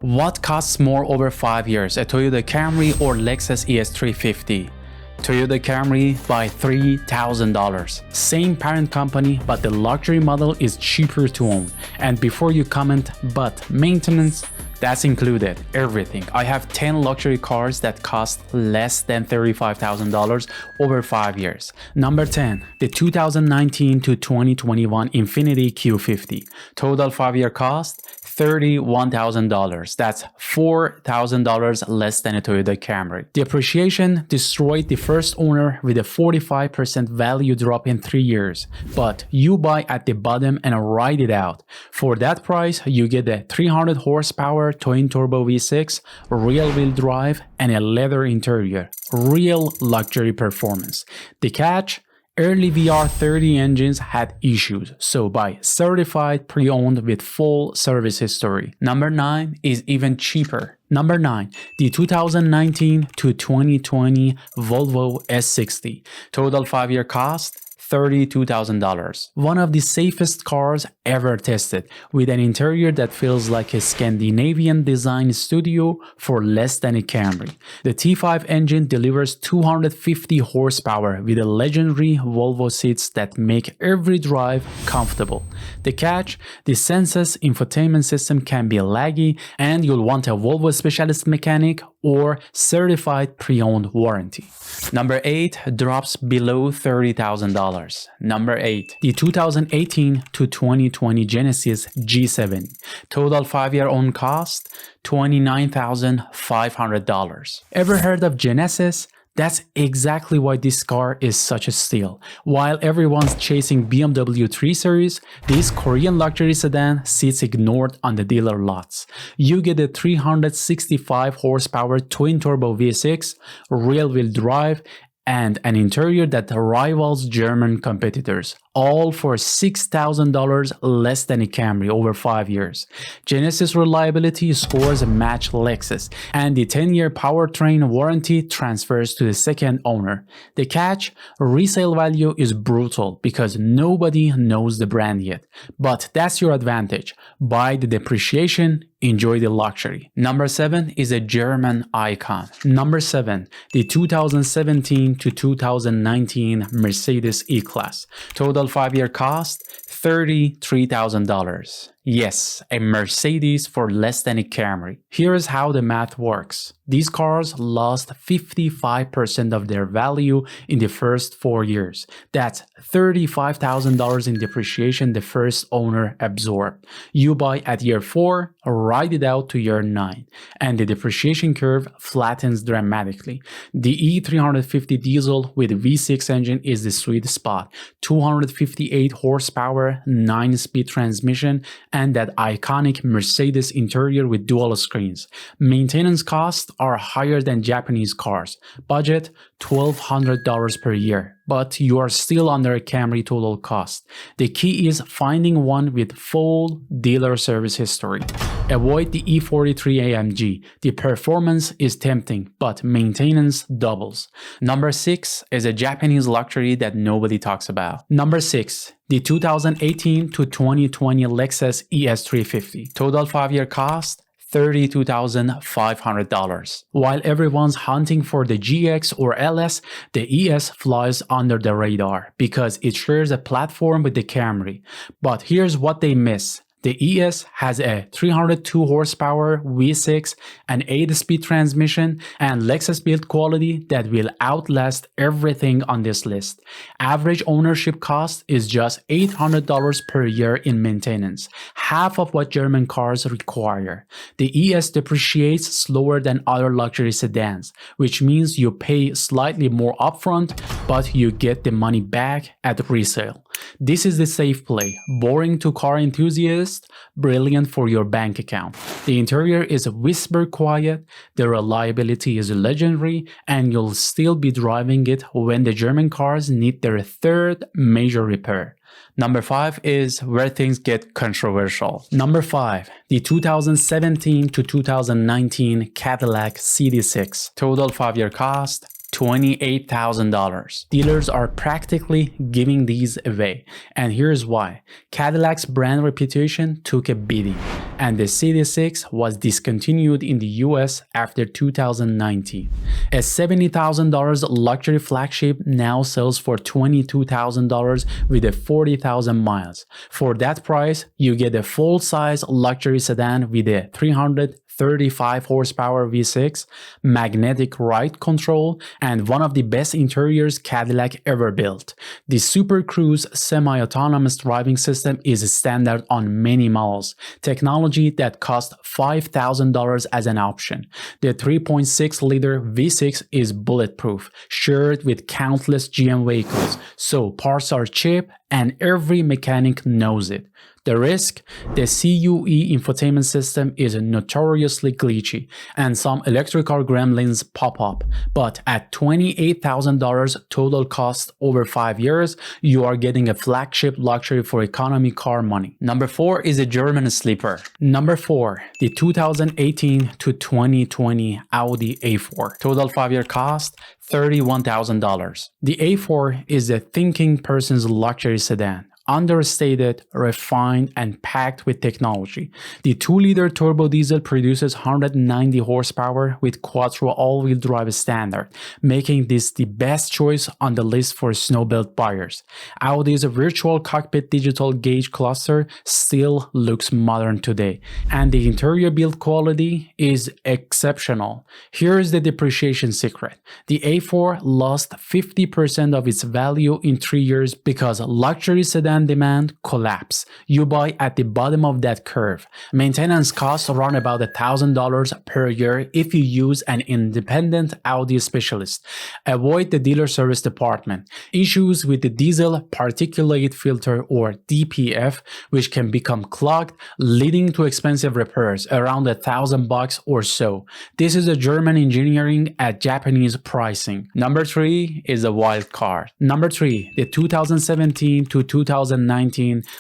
What costs more over 5 years, a Toyota Camry or Lexus ES 350? Toyota Camry by $3,000. Same parent company, but the luxury model is cheaper to own. And before you comment, but maintenance, that's included, everything. I have 10 luxury cars that cost less than $35,000 over 5 years. Number 10, the 2019 to 2021 Infiniti Q50. Total 5-year cost, $31,000. That's $4,000 less than a Toyota Camry. Depreciation destroyed the first owner with a 45% value drop in 3 years, but you buy at the bottom and ride it out. For that price, you get a 300 horsepower twin turbo V6, rear wheel drive, and a leather interior. Real luxury performance. The catch? Early VR30 engines had issues, so buy certified pre-owned with full service history. Number 9 is even cheaper. Number 9, the 2019 to 2020 Volvo S60. Total 5-year cost, $32,000. One of the safest cars ever tested, with an interior that feels like a Scandinavian design studio for less than a Camry. The T5 engine delivers 250 horsepower with the legendary Volvo seats that make every drive comfortable. The catch? The Sensus infotainment system can be laggy, and you'll want a Volvo specialist mechanic or certified pre-owned warranty. Number 8 drops below $30,000. Number 8, the 2018 to 2020 Genesis G70. Total 5-year owned cost, $29,500. Ever heard of Genesis? That's exactly why this car is such a steal. While everyone's chasing BMW 3 Series, this Korean luxury sedan sits ignored on the dealer lots. You get a 365 horsepower twin turbo V6, rear wheel drive, and an interior that rivals German competitors, all for $6,000 less than a Camry over 5 years. Genesis reliability scores match Lexus, and the 10-year powertrain warranty transfers to the second owner. The catch? Resale value is brutal because nobody knows the brand yet. But that's your advantage. Buy the depreciation, enjoy the luxury. Number 7 is a German icon. Number 7, the 2017 to 2019 Mercedes E-Class. Total 5-year cost, $33,000. Yes, a Mercedes for less than a Camry. Here's how the math works. These cars lost 55% of their value in the first 4 years. That's $35,000 in depreciation the first owner absorbed. You buy at year 4, ride it out to year 9, and the depreciation curve flattens dramatically. The E350 diesel with V6 engine is the sweet spot. 258 horsepower, 9-speed transmission, and that iconic Mercedes interior with dual screens. Maintenance costs are higher than Japanese cars. Budget $1,200 per year, but you are still under a Camry total cost. The key is finding one with full dealer service history. Avoid the E43 AMG. The performance is tempting, but maintenance doubles. Number 6 is a Japanese luxury that nobody talks about. Number 6, the 2018 to 2020 Lexus ES 350. Total 5-year cost, $32,500. While everyone's hunting for the GX or LS, the ES flies under the radar because it shares a platform with the Camry. But here's what they miss. The ES has a 302 horsepower V6, an 8-speed transmission, and Lexus build quality that will outlast everything on this list. Average ownership cost is just $800 per year in maintenance, half of what German cars require. The ES depreciates slower than other luxury sedans, which means you pay slightly more upfront, but you get the money back at resale. This is the safe play, boring to car enthusiasts, brilliant for your bank account. The interior is whisper quiet, the reliability is legendary, and you'll still be driving it when the German cars need their third major repair. Number 5 is where things get controversial. Number 5, the 2017 to 2019 Cadillac CT6. Total 5-year cost, $28,000. Dealers are practically giving these away, and here's why. Cadillac's brand reputation took a beating. and the CT6 was discontinued in the US after 2019. A $70,000 luxury flagship now sells for $22,000 with a 40,000 miles. For that price, you get a full-size luxury sedan with a 335 horsepower V6, magnetic ride control, and one of the best interiors Cadillac ever built. The Super Cruise semi-autonomous driving system is standard on many models, technology that costs $5,000 as an option. The 3.6-liter V6 is bulletproof, shared with countless GM vehicles, so parts are cheap and every mechanic knows it. The risk? The CUE infotainment system is notoriously glitchy, and some electric car gremlins pop up. But at $28,000 total cost over 5 years, you are getting a flagship luxury for economy car money. Number 4 is a German sleeper. Number 4, the 2018 to 2020 Audi A4. Total 5-year cost, $31,000. The A4 is a thinking person's luxury sedan. Understated, refined, and packed with technology. The 2-liter turbo diesel produces 190 horsepower with quattro all-wheel drive standard, making this the best choice on the list for snowbelt buyers. Audi's virtual cockpit digital gauge cluster still looks modern today, and the interior build quality is exceptional. Here is the depreciation secret. The A4 lost 50% of its value in 3 years because luxury sedan demand collapse. You buy at the bottom of that curve. Maintenance costs run about $1,000 per year if you use an independent Audi specialist. Avoid the dealer service department. Issues with the diesel particulate filter or DPF, which can become clogged, leading to expensive repairs around $1,000 or so. This is a German engineering at Japanese pricing. Number 3 is a wild card. Number 3, the 2017 to 2019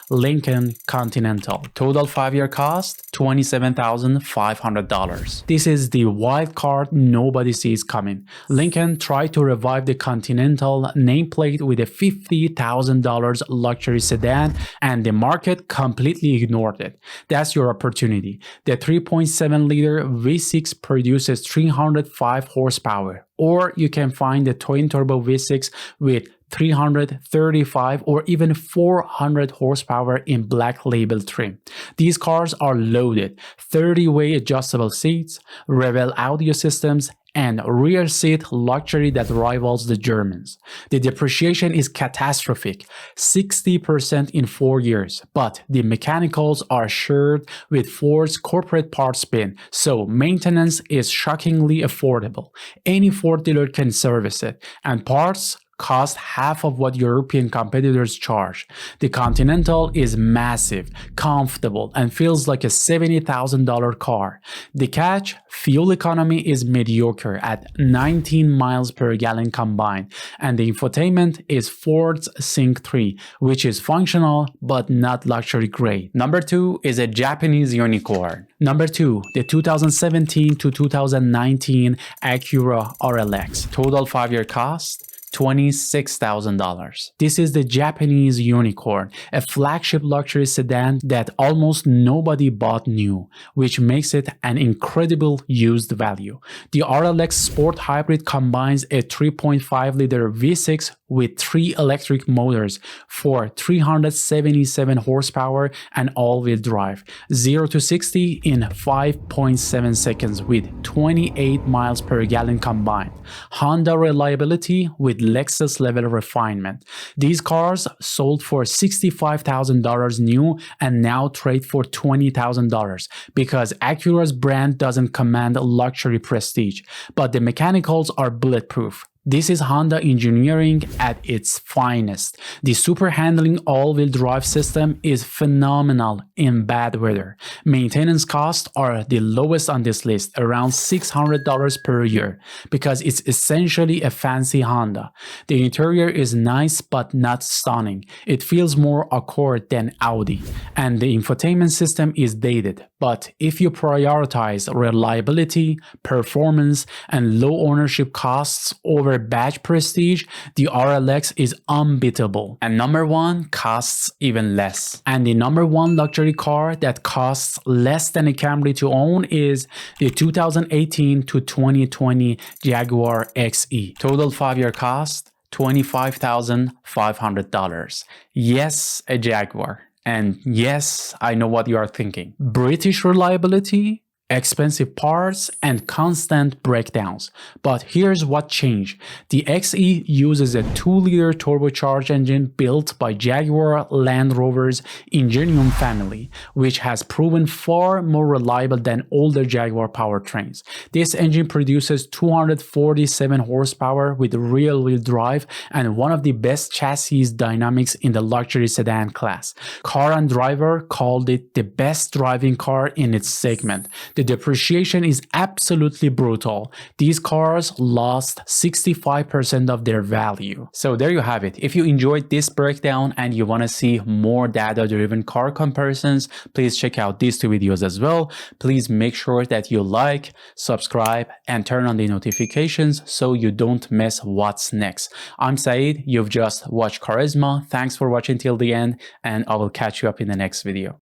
Lincoln Continental. Total 5-year cost, $27,500. This is the wild card nobody sees coming. Lincoln tried to revive the Continental nameplate with a $50,000 luxury sedan, and the market completely ignored it. That's your opportunity. The 3.7-liter V6 produces 305 horsepower, or you can find the twin turbo V6 with 335 or even 400 horsepower in black label trim. These cars are loaded, 30-way adjustable seats, Revel audio systems, and rear seat luxury that rivals the Germans. The depreciation is catastrophic, 60% in 4 years, but the mechanicals are shared with Ford's corporate parts bin, so maintenance is shockingly affordable. Any Ford dealer can service it, and parts cost half of what European competitors charge. The Continental is massive, comfortable, and feels like a $70,000 car. The catch? Fuel economy is mediocre at 19 miles per gallon combined, and the infotainment is Ford's Sync 3, which is functional but not luxury grade. Number 2 is a Japanese unicorn. Number 2, the 2017 to 2019 Acura RLX. Total 5-year cost, $26,000. This is the Japanese unicorn, a flagship luxury sedan that almost nobody bought new, which makes it an incredible used value. The RLX Sport Hybrid combines a 3.5-liter V6 with 3 electric motors for 377 horsepower and all-wheel drive, 0 to 60 in 5.7 seconds with 28 miles per gallon combined. Honda reliability with Lexus level refinement. These cars sold for $65,000 new and now trade for $20,000 because Acura's brand doesn't command luxury prestige, but the mechanicals are bulletproof. This is Honda engineering at its finest. The super handling all-wheel drive system is phenomenal in bad weather. Maintenance costs are the lowest on this list, around $600 per year, because it's essentially a fancy Honda. The interior is nice but not stunning. It feels more Accord than Audi, and the infotainment system is dated. But if you prioritize reliability, performance, and low ownership costs over for badge prestige, the RLX is unbeatable. And number 1 costs even less. And the number 1 luxury car that costs less than a Camry to own is the 2018 to 2020 Jaguar XE. Total 5-year cost, $25,500. Yes, a Jaguar. And yes, I know what you are thinking. British reliability, expensive parts, and constant breakdowns. But here's what changed. The XE uses a 2-liter turbocharged engine built by Jaguar Land Rover's Ingenium family, which has proven far more reliable than older Jaguar powertrains. This engine produces 247 horsepower with rear-wheel drive and one of the best chassis dynamics in the luxury sedan class. Car and Driver called it the best driving car in its segment. The depreciation is absolutely brutal. These cars lost 65% of their value. So there you have it. If you enjoyed this breakdown and you want to see more data-driven car comparisons, please check out these 2 videos as well. Please make sure that you like, subscribe, and turn on the notifications so you don't miss what's next. I'm Saeed. You've just watched Charisma. Thanks for watching till the end, and I will catch you up in the next video.